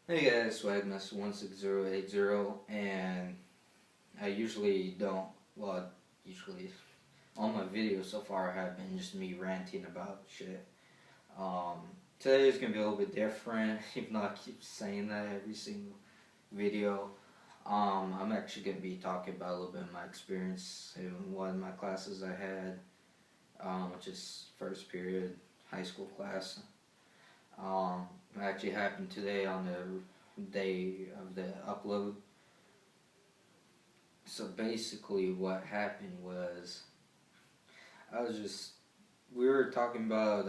Hey guys, Swagmas16080, and I usually don't, well, usually all my videos so far have been just me ranting about shit. Um, Today is going to be a little bit different, even though I keep saying that every single video. I'm actually going to be talking about a little bit of my experience in one of my classes I had, which is first period high school class. It actually happened today on the day of the upload. So basically, what happened was we were talking about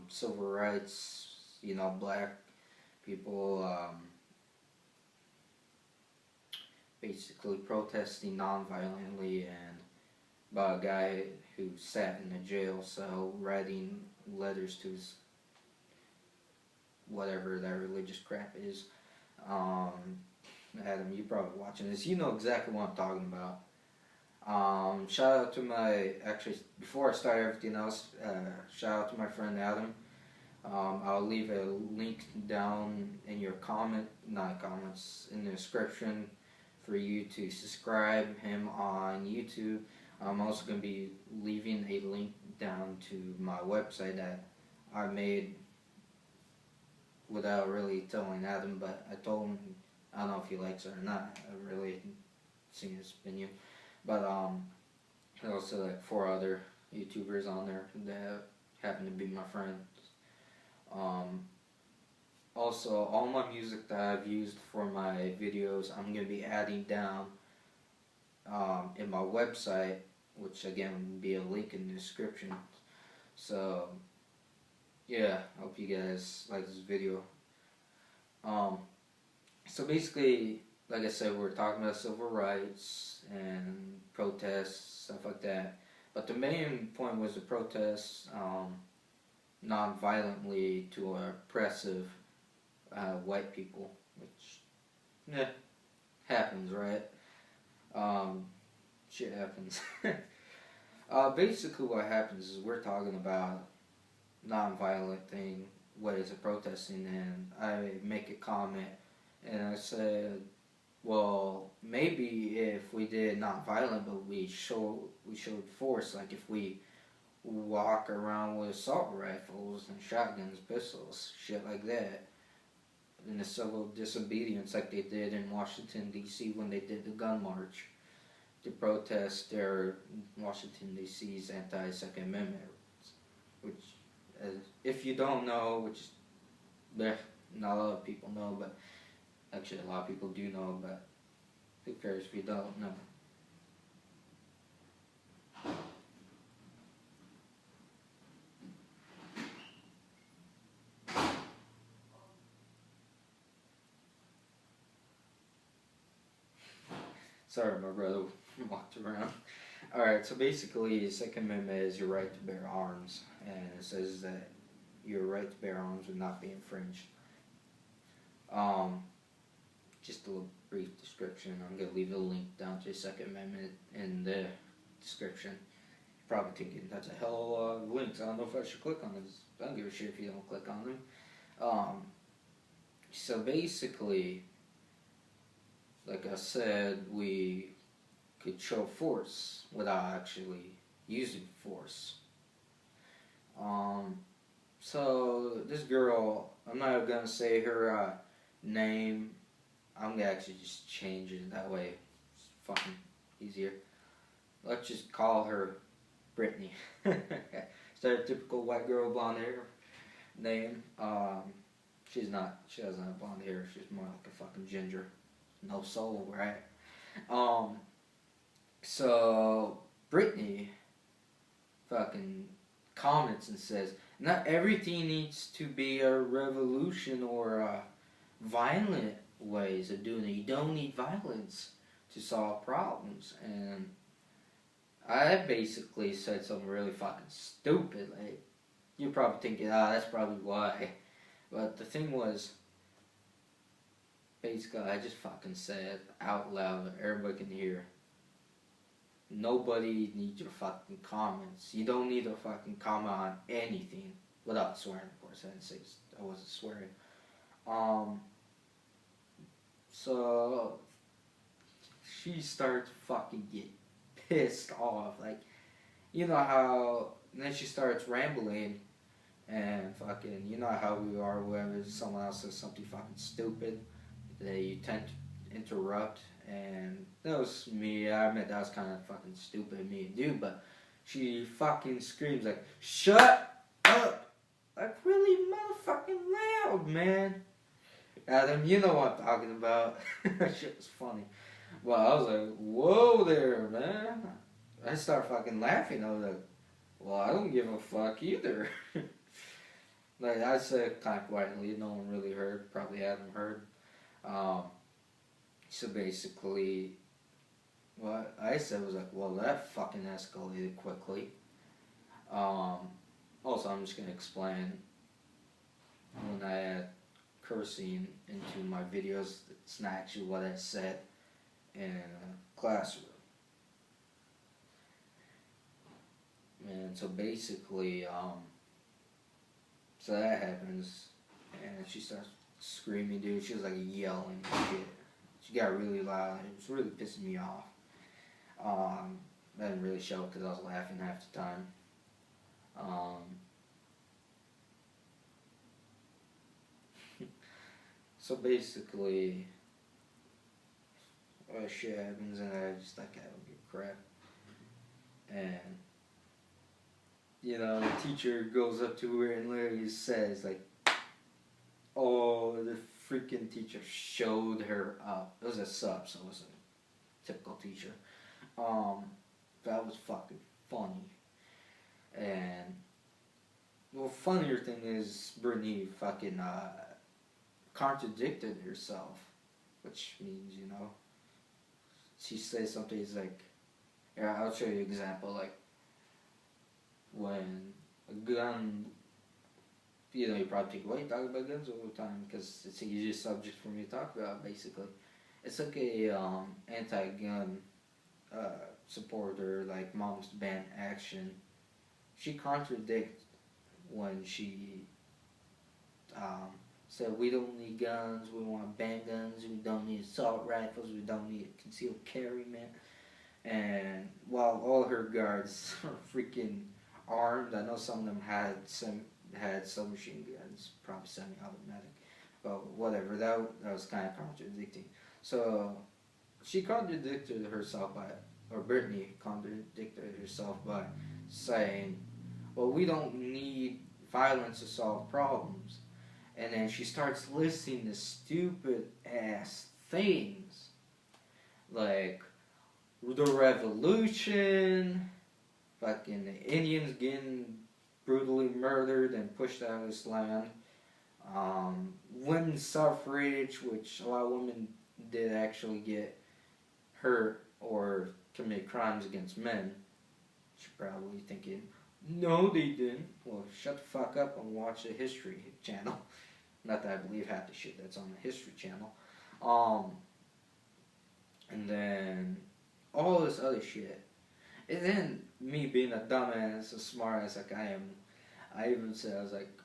civil rights, black people basically protesting non-violently, and about a guy who sat in a jail cell writing letters to his whatever that religious crap is. Um, Adam, you probably watching this. You know exactly what I'm talking about. Shout out to actually, before I start everything else, shout out to my friend Adam. I'll leave a link down in your not comments, in the description for you to subscribe him on YouTube. I'm also going to be leaving a link down to my website that I made without really telling Adam, but I told him, I don't know if he likes it or not. I really seen his opinion. But there's also like 4 other YouTubers on there that happen to be my friends. Um, Also, all my music that I've used for my videos, I'm going to be adding down in my website, which again will be a link in the description. So, yeah, I hope you guys like this video. Um, so basically, like I said, we're talking about civil rights and protests, stuff like that. But the main point was to protest non-violently to oppressive white people, which happens, right? Um, Shit happens. Basically, what happens is we're talking about non-violent ways of protesting, and I make a comment, and I said, well, maybe if we did non-violent, but we showed force, like if we walk around with assault rifles and shotguns, pistols, shit like that, in the civil disobedience, like they did in Washington D.C. when they did the gun march to protest their Washington D.C.'s anti-Second Amendment, which, if you don't know, which not a lot of people know, but actually a lot of people do know, but who cares if you don't know? Sorry, my brother walked around. Alright, so basically, the Second Amendment is your right to bear arms, and it says that your right to bear arms would not be infringed. Um, just a little brief description. I'm going to leave the link down to the Second Amendment in the description. You're probably thinking, that's a hell of a lot of links. I don't know if I should click on this. I don't give a shit if you don't click on them. So basically, like I said, we could show force without actually using force. So this girl, I'm not gonna say her name. I'm gonna actually just change it. That way, it's fucking easier. Let's just call her Brittany. Stereotypical white girl, blonde hair name. She's not. She doesn't have blonde hair. She's more like a fucking ginger. No soul, right? So Brittany fucking comments and says, not everything needs to be a revolution or violent ways of doing it. You don't need violence to solve problems. And I basically said something really fucking stupid. Like, you're probably thinking, that's probably why. But the thing was, basically, I just fucking said out loud, everybody can hear, nobody needs your fucking comments. You don't need to fucking comment on anything without swearing, of course. I wasn't swearing. So she starts fucking get pissed off. Like, you know how, and then she starts rambling and fucking, you know how we are whenever someone else says something fucking stupid, that you tend to interrupt. And that was me. I admit that was kind of fucking stupid of me to do, but she fucking screams like, "Shut up!" Like, really motherfucking loud, man. Adam, you know what I'm talking about. That shit was funny. Well, I was like, whoa there, man. I started fucking laughing. I was like, well, I don't give a fuck either. Like, I said kind of quietly, no one really heard, probably hadn't heard. So basically, what I said was like, well, that fucking escalated quickly. Also, I'm just going to explain when I add cursing into my videos, it's not actually what I said in a classroom. And so basically, so that happens, and she starts screaming, dude. She was like yelling and shit. She got really loud. It was really pissing me off. I didn't really show because I was laughing half the time. So basically, shit happens, and I just like, I don't give a crap. And you know, the teacher goes up to her and literally says like, "Oh, the freaking teacher showed her up." It was a sub, so it was a typical teacher. That was fucking funny. And well, funnier thing is Brittany fucking contradicted herself, which means, you know, she says something is like, yeah, I'll show you an example, like when a gun, you know, you probably think, why are you talking about guns all the time? Because it's an easy subject for me to talk about, basically. It's like a anti-gun supporter, like Moms Ban Action. She contradicted when she said, we don't need guns, we want ban guns, we don't need assault rifles, we don't need concealed carry, man. And while all her guards are freaking armed, I know some of them had submachine guns, probably semi-automatic, but whatever, that was kind of contradicting. So she contradicted herself by, or Brittany contradicted herself by saying, well, we don't need violence to solve problems. And then she starts listing the stupid ass things like the revolution, fucking the Indians getting brutally murdered and pushed out of this land, women's suffrage, which a lot of women did actually get hurt or commit crimes against men. You're probably thinking, no, they didn't. Well, shut the fuck up and watch the History channel. Not that I believe half the shit that's on the History channel. And then all this other shit. And then me being a dumbass, a smart ass like I am, I even said, I was like,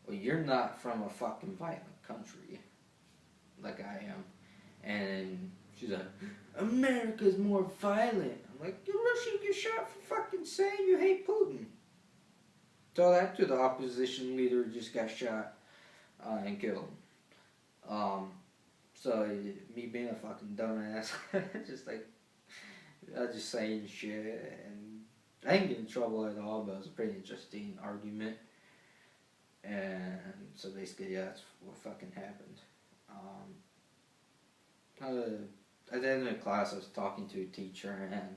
well, you're not from a fucking violent country like I am. And she's like, America's more violent. I'm like, you're Russia, get shot for fucking saying you hate Putin. Tell that to the opposition leader who just got shot and killed. So me being a fucking dumbass, just like, I was just saying shit, and I didn't get in trouble at all, but it was a pretty interesting argument. And so basically, yeah, that's what fucking happened. At the end of the class, I was talking to a teacher, and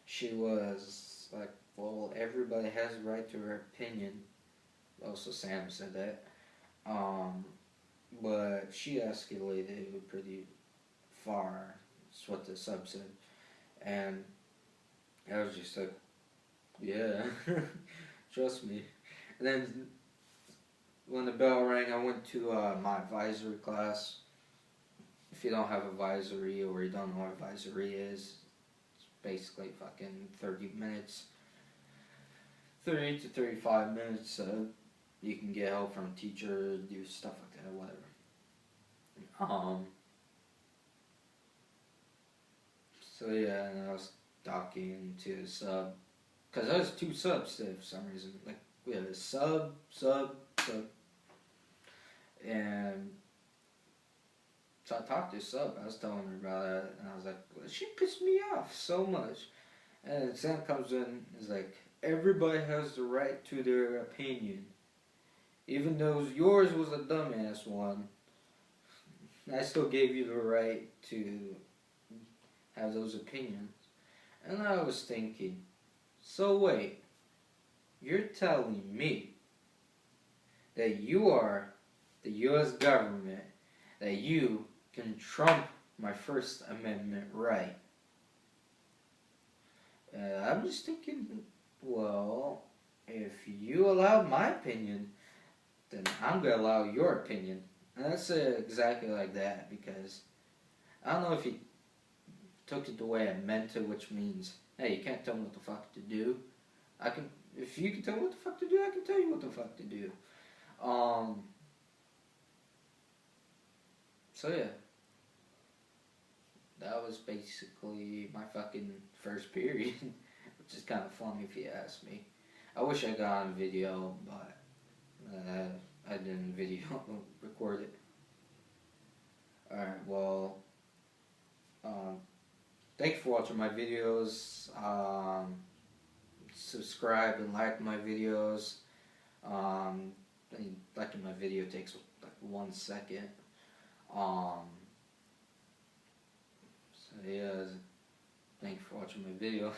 she was like, well, everybody has a right to their opinion. Also, Sam said that. But she escalated it pretty far. That's what the sub said. And I was just like, yeah, trust me. And then when the bell rang, I went to my advisory class. If you don't have advisory or you don't know what advisory is, it's basically fucking 30 minutes. 30 to 35 minutes. You can get help from a teacher, do stuff like that, whatever. So yeah, and I was talking to a sub, cause there was 2 subs there for some reason. Like we had a sub, and so I talked to a sub. I was telling her about it, and I was like, well, she pissed me off so much. And Sam comes in and is like, everybody has the right to their opinion. Even though yours was a dumbass one, I still gave you the right to have those opinions. And I was thinking, so wait, you're telling me that you are the U.S. government, that you can trump my First Amendment right. I'm just thinking, well, if you allow my opinion, then I'm going to allow your opinion. And that's exactly like that, because I don't know if he took it the way I meant it, which means, hey, you can't tell me what the fuck to do. If you can tell me what the fuck to do, I can tell you what the fuck to do. So yeah, that was basically my fucking first period, which is kind of funny if you ask me. I wish I got on video, but I didn't video record it. Alright, well, thank you for watching my videos. Subscribe and like my videos. Liking my video takes like 1 second. So yeah, thank you for watching my video.